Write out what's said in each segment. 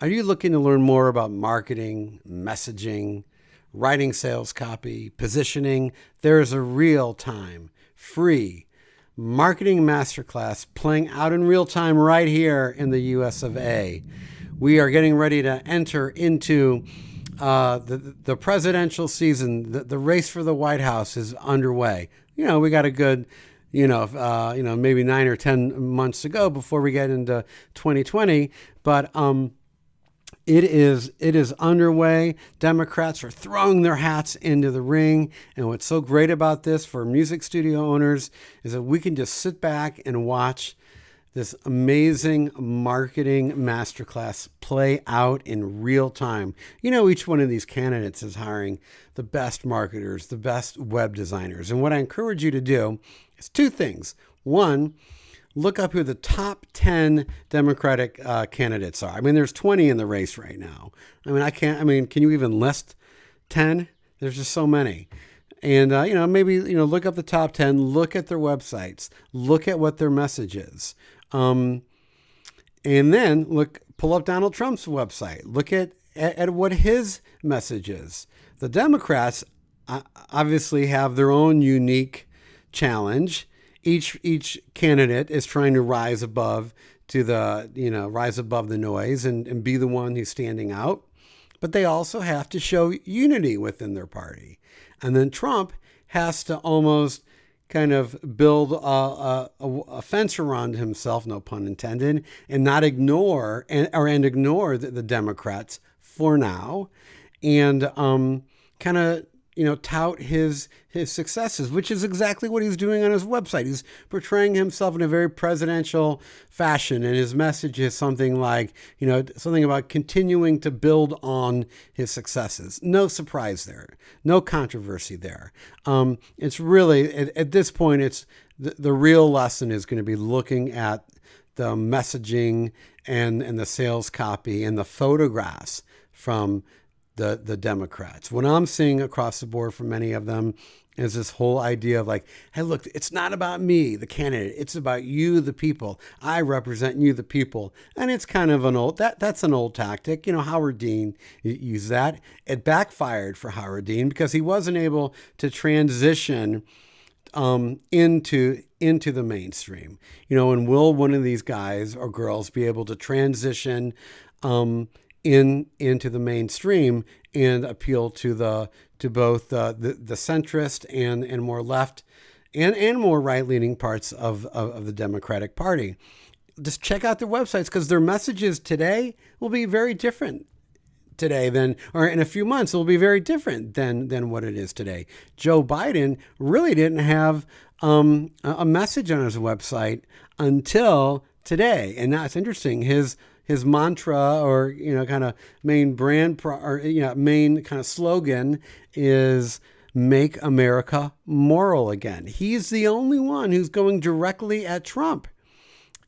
Are you looking to learn more about marketing, messaging, writing sales copy, positioning? There is a real-time, free marketing masterclass playing out in real time right here in the US of A. We are getting ready to enter into the presidential season. The race for the White House is underway. We got a good, maybe 9 or 10 months to go before we get into 2020. But it is underway. Democrats are throwing their hats into the ring. And what's so great about this for music studio owners is that we can just sit back and watch this amazing marketing masterclass play out in real time. Each one of these candidates is hiring the best marketers, the best web designers. And what I encourage you to do is two things. One, look up who the top 10 Democratic candidates are. There's 20 in the race right now. Can you even list 10? There's just so many. And, maybe, look up the top 10, look at their websites, look at what their message is. And then pull up Donald Trump's website, look at what his message is. The Democrats obviously have their own unique challenge. Each candidate is trying to rise above the noise and be the one who's standing out. But they also have to show unity within their party. And then Trump has to almost kind of build a fence around himself, no pun intended, and not ignore the Democrats for now, and kind of tout his successes, which is exactly what he's doing on his website. He's portraying himself in a very presidential fashion, and his message is something like, something about continuing to build on his successes. No surprise there, no controversy there. It's really, at this point, it's the real lesson is going to be looking at the messaging and the sales copy and the photographs from the Democrats. What I'm seeing across the board from many of them is this whole idea of hey, look, it's not about me, the candidate. It's about you, the people. I represent you, the people. And it's kind of that's an old tactic. Howard Dean used that. It backfired for Howard Dean because he wasn't able to transition into the mainstream. And will one of these guys or girls be able to transition into the mainstream and appeal to both the centrist and more left and more right-leaning parts of the Democratic Party? Just check out their websites, because their messages today will be very different or in a few months, it will be very different than what it is today. Joe Biden really didn't have a message on his website until today. And now it's interesting. His mantra or, kind of main main kind of slogan is "Make America Moral Again." He's the only one who's going directly at Trump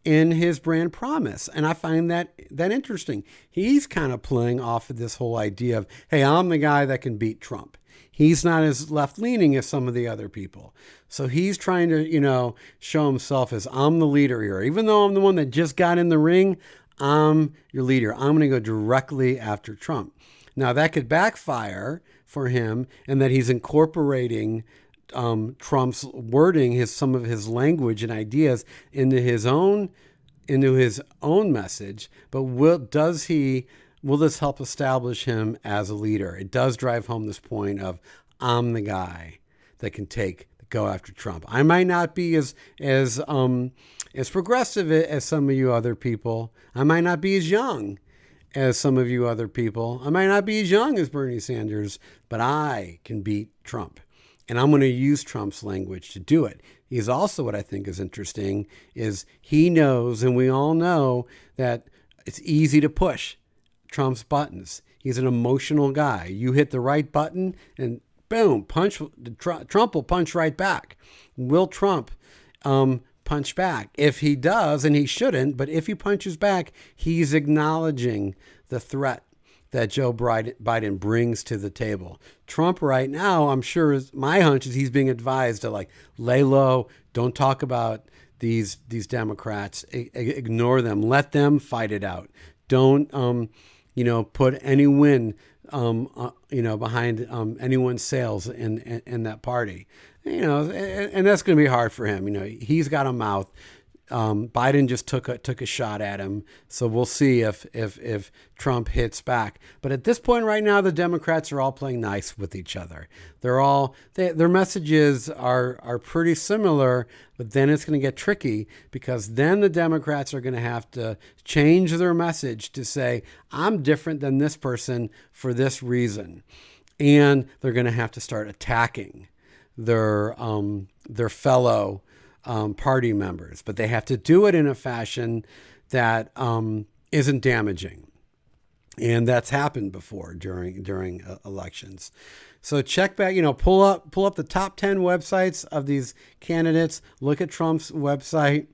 in his brand promise. And I find that interesting. He's kind of playing off of this whole idea of, hey, I'm the guy that can beat Trump. He's not as left-leaning as some of the other people. So he's trying to, show himself as, I'm the leader here. Even though I'm the one that just got in the ring, I'm your leader. I'm going to go directly after Trump. Now, that could backfire for him, and that he's incorporating Trump's wording, some of his language and ideas into his own message. But will this help establish him as a leader? It does drive home this point of, I'm the guy that can go after Trump. I might not be as progressive as some of you other people. I might not be as young as some of you other people. I might not be as young as Bernie Sanders, but I can beat Trump. And I'm going to use Trump's language to do it. He's also, what I think is interesting, is he knows, and we all know, that it's easy to push Trump's buttons. He's an emotional guy. You hit the right button and boom, Trump will punch right back. Will Trump punch back? If he does, and he shouldn't, but if he punches back, he's acknowledging the threat that Joe Biden brings to the table. Trump right now, I'm sure, my hunch is he's being advised to lay low, don't talk about these Democrats, ignore them, let them fight it out. Don't put any win, behind anyone's sales in that party. And that's going to be hard for him. He's got a mouth. Biden just took a shot at him, so we'll see if Trump hits back. But at this point right now, the Democrats are all playing nice with each other. Their messages are pretty similar, but then it's going to get tricky because then the Democrats are going to have to change their message to say, I'm different than this person for this reason, and they're going to have to start attacking their fellow party members, but they have to do it in a fashion that isn't damaging, and that's happened before during elections. So check back, pull up the top 10 websites of these candidates. Look at Trump's website.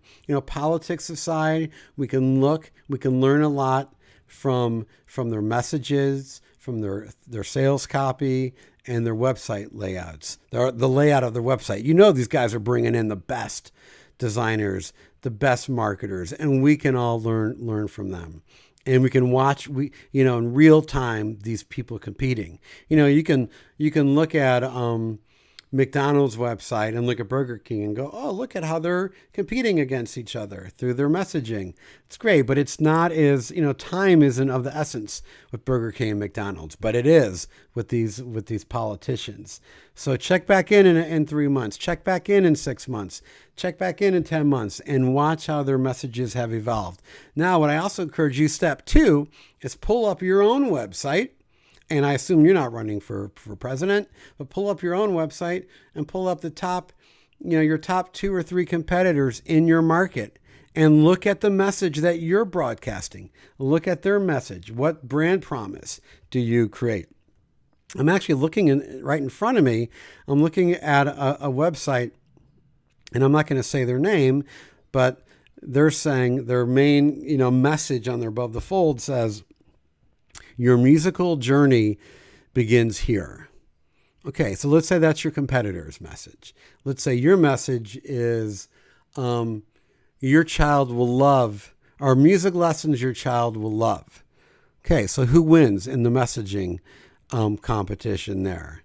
Politics aside, we can learn a lot from their messages, from their sales copy, and their website layouts, the layout of their website. These guys are bringing in the best designers, the best marketers, and we can all learn from them. And we can watch, in real time, these people competing. You can look at McDonald's website and look at Burger King and go, oh, look at how they're competing against each other through their messaging. It's great, but it's not as, time isn't of the essence with Burger King and McDonald's, but it is with these politicians. So check back in 3 months, check back in 6 months, check back in 10 months, and watch how their messages have evolved. Now, what I also encourage you, step 2, is pull up your own website. And I assume you're not running for president, but pull up your own website and pull up the top, your top 2 or 3 competitors in your market and look at the message that you're broadcasting. Look at their message. What brand promise do you create? I'm actually looking right in front of me. I'm looking at a website, and I'm not going to say their name, but they're saying their main, message on their Above the Fold says, your musical journey begins here. Okay, so let's say that's your competitor's message. Let's say your message is your child will love, or music lessons your child will love. Okay, so who wins in the messaging competition there?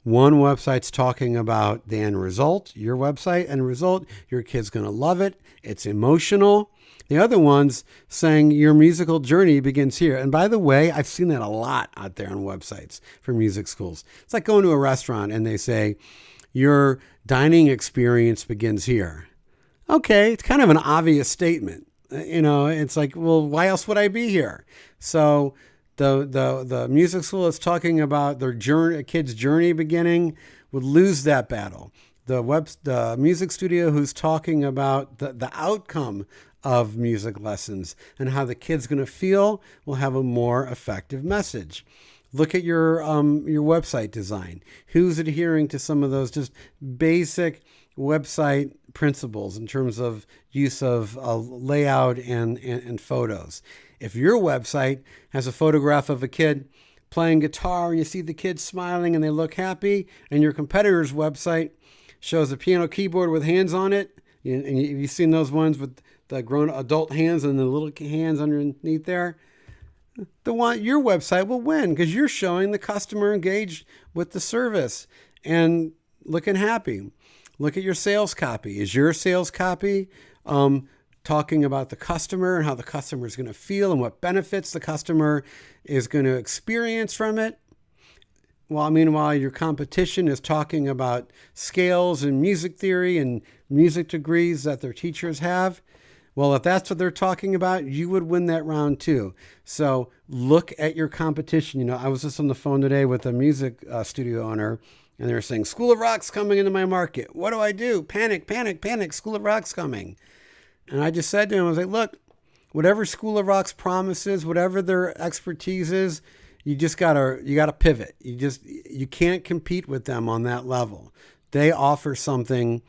One website's talking about the end result, your website, end result, your kid's going to love it. It's emotional. The other one's saying your musical journey begins here. And by the way, I've seen that a lot out there on websites for music schools. It's like going to a restaurant and they say your dining experience begins here. Okay, it's kind of an obvious statement. It's like, well, why else would I be here? So the music school is talking about their journey, a kid's journey beginning, would lose that battle. The music studio who's talking about the outcome of music lessons and how the kid's going to feel will have a more effective message. Look at your website design. Who's adhering to some of those just basic website principles in terms of use of layout and photos? If your website has a photograph of a kid playing guitar and you see the kid smiling and they look happy, and your competitor's website shows a piano keyboard with hands on it, and you've seen those ones with the grown adult hands and the little hands underneath there, your website will win because you're showing the customer engaged with the service and looking happy. Look at your sales copy. Is your sales copy talking about the customer and how the customer is going to feel and what benefits the customer is going to experience from it? Meanwhile, your competition is talking about scales and music theory and music degrees that their teachers have. Well, if that's what they're talking about, you would win that round too. So look at your competition. I was just on the phone today with a music studio owner, and they were saying, School of Rock's coming into my market. What do I do? Panic, panic, panic. School of Rock's coming. And I just said to him, I was like, look, whatever School of Rock's promises, whatever their expertise is, you gotta pivot. You can't compete with them on that level. They offer something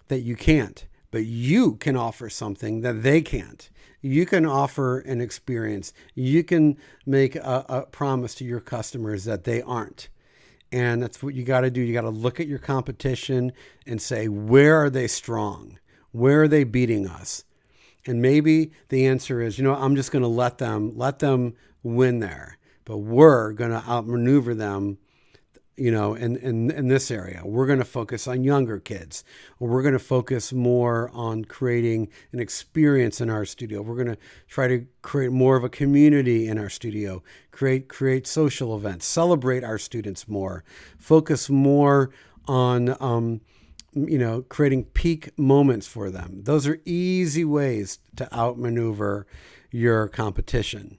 that you can't. But you can offer something that they can't. You can offer an experience. You can make a promise to your customers that they aren't. And that's what you got to do. You got to look at your competition and say, where are they strong? Where are they beating us? And maybe the answer is, I'm just going to let them win there. but we're going to outmaneuver them, in this area. We're going to focus on younger kids, or we're going to focus more on creating an experience in our studio. We're going to try to create more of a community in our studio, create social events, celebrate our students more, focus more on, creating peak moments for them. Those are easy ways to outmaneuver your competition.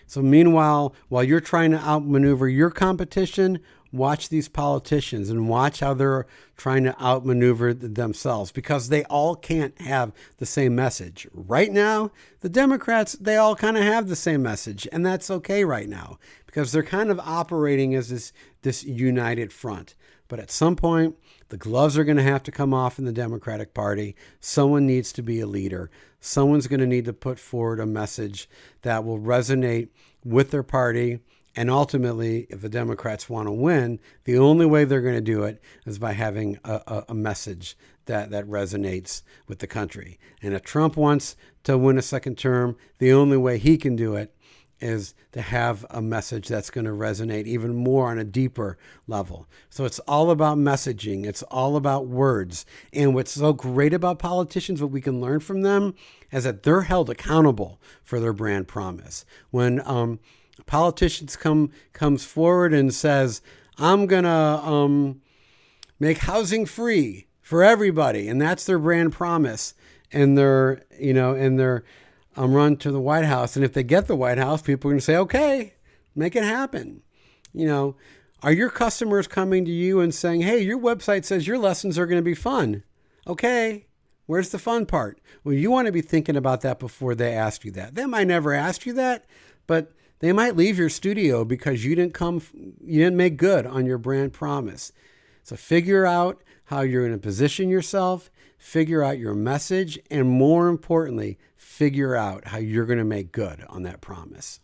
So meanwhile, while you're trying to outmaneuver your competition, watch these politicians and watch how they're trying to outmaneuver themselves, because they all can't have the same message. Right now, the Democrats, they all kind of have the same message, and that's okay right now because they're kind of operating as this united front. But at some point, the gloves are going to have to come off in the Democratic Party. Someone needs to be a leader. Someone's going to need to put forward a message that will resonate with their party. And ultimately, if the Democrats want to win, the only way they're going to do it is by having a message that resonates with the country. And if Trump wants to win a second term, the only way he can do it is to have a message that's going to resonate even more on a deeper level. So it's all about messaging. It's all about words. And what's so great about politicians, what we can learn from them, is that they're held accountable for their brand promise. When politicians comes forward and says, I'm going to make housing free for everybody, and that's their brand promise, and they're run to the White House. And if they get the White House, people are going to say, okay, make it happen. Are your customers coming to you and saying, hey, your website says your lessons are going to be fun? Okay, where's the fun part? Well, you want to be thinking about that before they ask you that. They might never ask you that, but they might leave your studio because you didn't make good on your brand promise. So figure out how you're going to position yourself, figure out your message, and more importantly, figure out how you're going to make good on that promise.